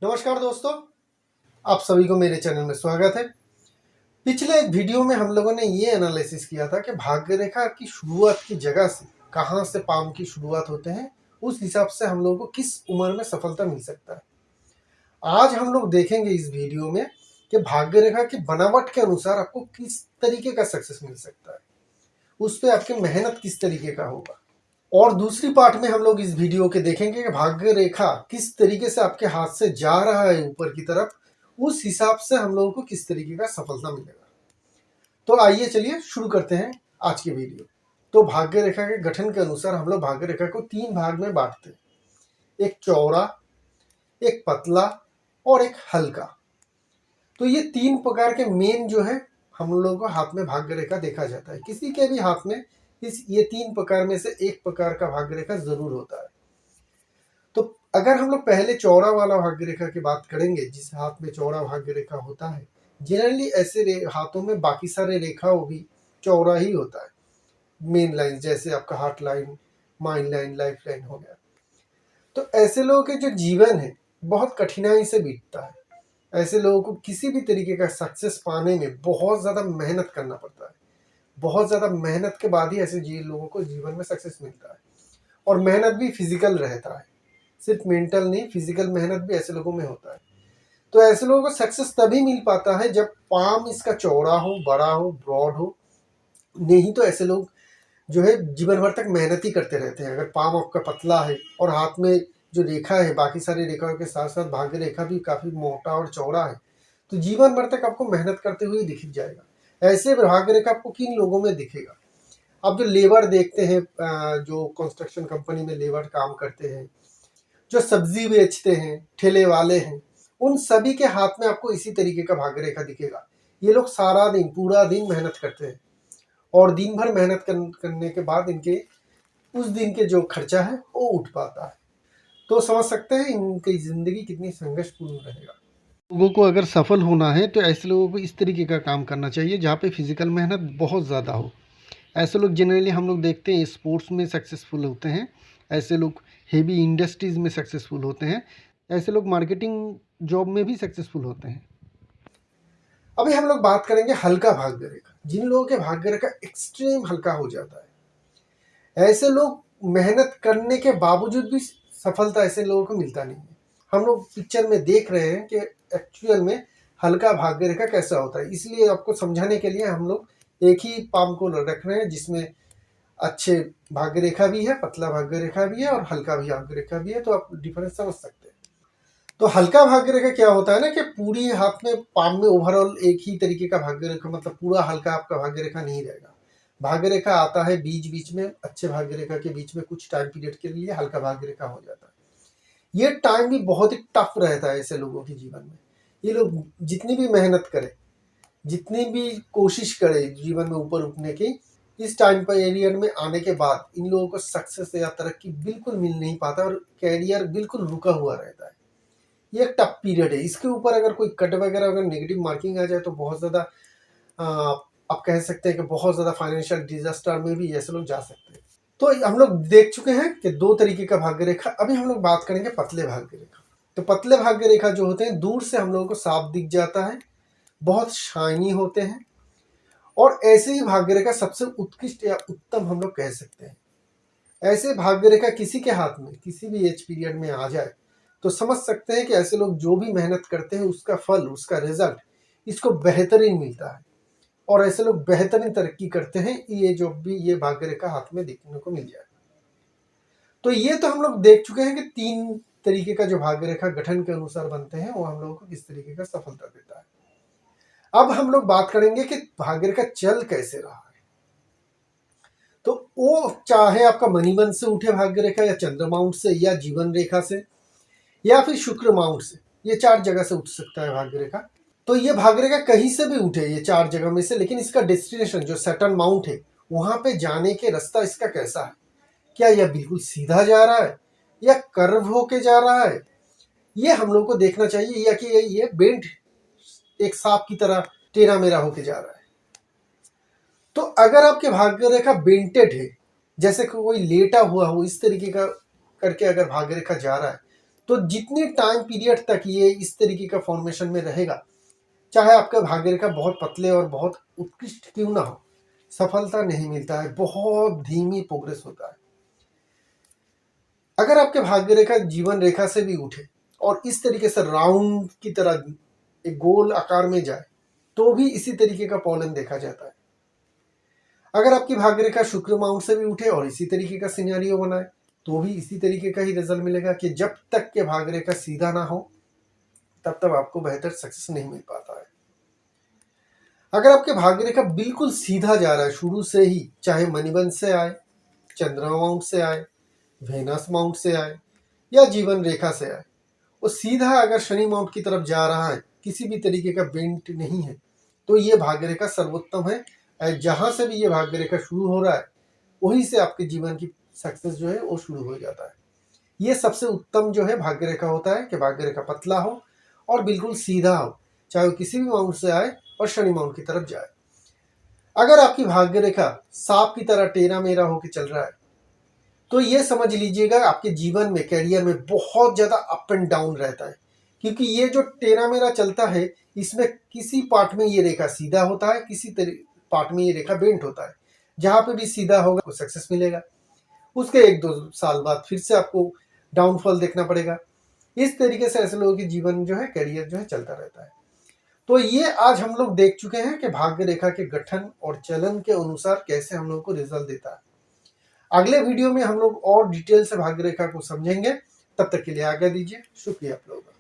नमस्कार दोस्तों, आप सभी को मेरे चैनल में स्वागत है। पिछले एक वीडियो में हम लोगों ने ये एनालिसिस किया था कि भाग्य रेखा की शुरुआत की जगह से कहाँ से पाम की शुरुआत होते हैं, उस हिसाब से हम लोगों को किस उम्र में सफलता मिल सकता है। आज हम लोग देखेंगे इस वीडियो में कि भाग्य रेखा की बनावट के अनुसार आपको किस तरीके का सक्सेस मिल सकता है, उस पर आपकी मेहनत किस तरीके का होगा। और दूसरी पार्ट में हम लोग इस वीडियो के देखेंगे कि भाग्य रेखा किस तरीके से आपके हाथ से जा रहा है ऊपर की तरफ, उस हिसाब से हम लोगों को किस तरीके का सफलता मिलेगा। तो आइए चलिए शुरू करते हैं आज की वीडियो। तो भाग्य रेखा के गठन के अनुसार हम लोग भाग्य रेखा को 3 भाग में बांटते हैं, एक चौड़ा, एक पतला और एक हल्का। तो ये 3 प्रकार के मेन जो है हम लोगों को हाथ में भाग्य रेखा देखा जाता है। किसी के भी हाथ में ये 3 प्रकार में से एक प्रकार का भाग्य रेखा जरूर होता है। तो अगर हम लोग पहले चौड़ा वाला भाग्य रेखा की बात करेंगे, जिस हाथ में चौड़ा भाग्य रेखा होता है, जनरली ऐसे हाथों में बाकी सारे रेखाओं भी चौड़ा ही होता है। मेन लाइन जैसे आपका heart line, mind line, life line हो गया। तो ऐसे लोगों के जो जीवन है बहुत कठिनाई से बीतता है। ऐसे लोगों को किसी भी तरीके का सक्सेस पाने में बहुत ज़्यादा मेहनत करना पड़ता है। बहुत ज़्यादा मेहनत के बाद ही ऐसे लोगों को जीवन में सक्सेस मिलता है। और मेहनत भी फिजिकल रहता है, सिर्फ मेंटल नहीं, फिजिकल मेहनत भी ऐसे लोगों में होता है। तो ऐसे लोगों को सक्सेस तभी मिल पाता है जब पाम इसका चौड़ा हो, बड़ा हो, ब्रॉड हो। नहीं तो ऐसे लोग जो है जीवन भर तक मेहनत ही करते रहते हैं। अगर पाम आपका पतला है और हाथ में जो रेखा है बाकी सारी रेखाओं के साथ साथ भाग्य रेखा भी काफी मोटा और चौड़ा है, तो जीवन भर तक आपको मेहनत करते हुए दिख जाएगा। ऐसे भाग्य रेखा आपको किन लोगों में दिखेगा? आप जो लेबर देखते हैं, जो कंस्ट्रक्शन कंपनी में लेबर काम करते हैं, जो सब्जी बेचते हैं, ठेले वाले हैं, उन सभी के हाथ में आपको इसी तरीके का भाग्य रेखा दिखेगा। ये लोग सारा दिन, पूरा दिन मेहनत करते हैं और दिन भर मेहनत करने के बाद इनके उस दिन के जो खर्चा है वो उठ पाता है। तो समझ सकते हैं इनकी जिंदगी कितनी संघर्षपूर्ण रहेगा। लोगों को अगर सफल होना है तो ऐसे लोगों को इस तरीके का काम करना चाहिए जहाँ पे फिजिकल मेहनत बहुत ज़्यादा हो। ऐसे लोग जनरली हम लोग देखते हैं स्पोर्ट्स में सक्सेसफुल होते हैं। ऐसे लोग हेवी इंडस्ट्रीज़ में सक्सेसफुल होते हैं। ऐसे लोग मार्केटिंग जॉब में भी सक्सेसफुल होते हैं। अभी हम लोग बात करेंगे हल्का भाग्य रेखा, जिन लोगों के भाग्य रेखा एक्सट्रीम हल्का हो जाता है। ऐसे लोग मेहनत करने के बावजूद भी सफलता ऐसे लोगों को मिलता नहीं है। हम लोग पिक्चर में देख रहे हैं कि एक्चुअल में हल्का भाग्य रेखा कैसा होता है, इसलिए आपको समझाने के लिए हम लोग एक ही पाम को रख रहे हैं जिसमें अच्छे भाग्य रेखा भी है, पतला भाग्य रेखा भी है और हल्का भी भाग्य रेखा भी है। तो आप डिफरेंस समझ सकते हैं। तो हल्का भाग्य रेखा क्या होता है ना कि पूरी हाथ में पाम में ओवरऑल एक ही तरीके का भाग्य रेखा, मतलब पूरा हल्का आपका भाग्य रेखा नहीं रहेगा। भाग्य रेखा आता है बीच बीच में, अच्छे भाग्य रेखा के बीच में कुछ टाइम पीरियड के लिए हल्का भाग्य रेखा हो जाता है। ये टाइम भी बहुत ही टफ रहता है ऐसे लोगों के जीवन में। ये लोग जितनी भी मेहनत करें, जितनी भी कोशिश करें जीवन में ऊपर उठने की, इस टाइम पीरियड में आने के बाद इन लोगों को सक्सेस या तरक्की बिल्कुल मिल नहीं पाता और कैरियर बिल्कुल रुका हुआ रहता है। ये एक टफ पीरियड है। इसके ऊपर अगर कोई कट वगैरह, अगर नेगेटिव मार्किंग आ जाए तो बहुत ज़्यादा आप कह सकते हैं कि बहुत ज़्यादा फाइनेंशियल डिजास्टर में भी ऐसे लोग जा सकते हैं। तो हम लोग देख चुके हैं कि 2 तरीके का भाग्य रेखा। अभी हम लोग बात करेंगे पतले भाग्य रेखा। तो पतले भाग्य रेखा जो होते हैं दूर से हम लोगों को साफ दिख जाता है, बहुत शाइनी होते हैं और ऐसे ही भाग्य रेखा सबसे उत्कृष्ट या उत्तम हम लोग कह सकते हैं। ऐसे भाग्य रेखा किसी के हाथ में किसी भी एज पीरियड में आ जाए तो समझ सकते हैं कि ऐसे लोग जो भी मेहनत करते हैं उसका फल, उसका रिजल्ट इसको बेहतरीन मिलता है और ऐसे लोग बेहतरीन तरक्की करते हैं, ये जो भी ये भाग्य रेखा हाथ में देखने को मिल जाए। तो ये तो हम लोग देख चुके हैं कि 3 तरीके का जो भाग्य रेखा गठन के अनुसार बनते हैं वो हम लोगों को किस तरीके का सफलता देता है। अब हम लोग बात करेंगे कि भाग्य रेखा चल कैसे रहा है। तो वो चाहे आपका मणिबंध से उठे भाग्य रेखा या चंद्रमाउंट से या जीवन रेखा से या फिर शुक्र माउंट से, ये 4 जगह से उठ सकता है भाग्य रेखा। तो ये भाग्य रेखा कहीं से भी उठे ये 4 जगह में से, लेकिन इसका डेस्टिनेशन जो सैटर्न माउंट है वहां पे जाने के रास्ता इसका कैसा है। क्या यह बिल्कुल सीधा जा रहा है या कर्व होके जा रहा है, ये हम लोग को देखना चाहिए, या कि ये बेंट एक सांप की तरह टेढ़ा मेढ़ा होके जा रहा है। तो अगर आपके भाग्य रेखा बेंटेड है, जैसे कोई लेटा हुआ हो, इस तरीके का करके अगर भाग्य रेखा जा रहा है, तो जितने टाइम पीरियड तक ये इस तरीके का फॉर्मेशन में रहेगा, चाहे आपका भाग्य रेखा बहुत पतले और बहुत उत्कृष्ट क्यों ना हो, सफलता नहीं मिलता है, बहुत धीमी प्रोग्रेस होता है। अगर आपके भाग्य रेखा जीवन रेखा से भी उठे और इस तरीके से राउंड की तरह एक गोल आकार में जाए, तो भी इसी तरीके का पॉलन देखा जाता है। अगर आपकी भाग्य रेखा शुक्र माउंट से भी उठे और इसी तरीके का सिनेरियो बनाए, तो भी इसी तरीके का ही रिजल्ट मिलेगा कि जब तक के भाग्य रेखा सीधा ना हो, तब तक आपको बेहतर सक्सेस नहीं मिल पाता है। अगर आपके भाग्य रेखा बिल्कुल सीधा जा रहा है शुरू से ही, चाहे मणिबंध से आए, चंद्रमा माउंट से आए, वेनस माउंट से आए या जीवन रेखा से आए, वो सीधा अगर शनि माउंट की तरफ जा रहा है, किसी भी तरीके का बेंट नहीं है, तो ये भाग्य रेखा सर्वोत्तम है। जहां से भी ये भाग्य रेखा शुरू हो रहा है, वहीं से आपके जीवन की सक्सेस जो है वो शुरू हो जाता है। ये सबसे उत्तम जो है भाग्य रेखा होता है कि भाग्य रेखा पतला हो और बिल्कुल सीधा हो, चाहे वो किसी भी माउंट से आए और शनि माउंट की तरफ जाए। अगर आपकी भाग्य रेखा सांप की तरह टेढ़ा मेढ़ा होकर चल रहा है, तो ये समझ लीजिएगा आपके जीवन में, कैरियर में बहुत ज्यादा अप एंड डाउन रहता है, क्योंकि ये जो टेढ़ा मेढ़ा चलता है, इसमें किसी पार्ट में ये रेखा सीधा होता है, किसी पार्ट में ये रेखा बेंट होता है। जहां पे भी सीधा होगा आपको सक्सेस मिलेगा, उसके 1-2 साल बाद फिर से आपको डाउनफॉल देखना पड़ेगा। इस तरीके से ऐसे लोगों के जीवन जो है, कैरियर जो है चलता रहता है। तो ये आज हम लोग देख चुके हैं कि भाग्य रेखा के गठन और चलन के अनुसार कैसे हम लोग को रिजल्ट देता है। अगले वीडियो में हम लोग और डिटेल से भाग्य रेखा को समझेंगे। तब तक के लिए आज्ञा दीजिए। शुक्रिया आप लोगों का।